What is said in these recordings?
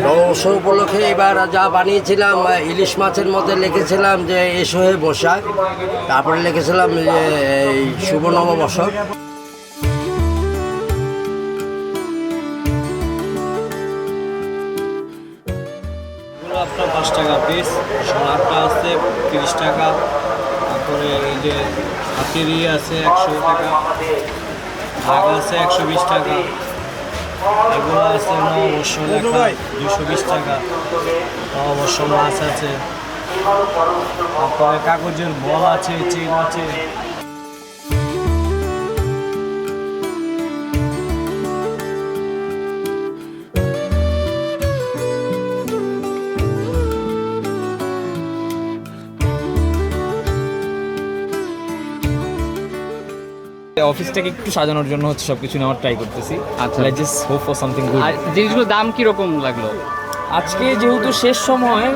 নববর্ষ উপলক্ষে এবার যা বানিয়েছিলাম, ইলিশ মাছের মধ্যে লিখেছিলাম যে এসো হে বৈশাখ, তারপরে লিখেছিলাম যে এই শুভ নববর্ষ। আপনার 5 টাকা পিস, সোনারটা আছে 30 টাকা, তারপরে এই যে হাতির আছে 100 টাকা, ভাগ আছে 120 টাকা, এগুলো আছে নববর্ষ লেখা 220 টাকা, নববর্ষ মাছ আছে, তারপরে কাগজের বল আছে, চেন আছে। অফিসটাকে একটু সাজানোর জন্য হচ্ছে সবকিছু নেওয়ার ট্রাই করতেছি। আচ্ছা। Just hope for something good. আর জিনিসগুলোর দাম কিরকম লাগলো? আজকে যেহেতু শেষ সময়,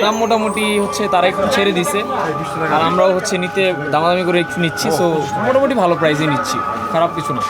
দাম মোটামুটি হচ্ছে তারা একটু ছেড়ে দিছে, আর আমরাও হচ্ছে নিতে দামাদামি করে একটু নিচ্ছি, সো মোটামুটি ভালো প্রাইসে নিচ্ছি, খারাপ কিছু না।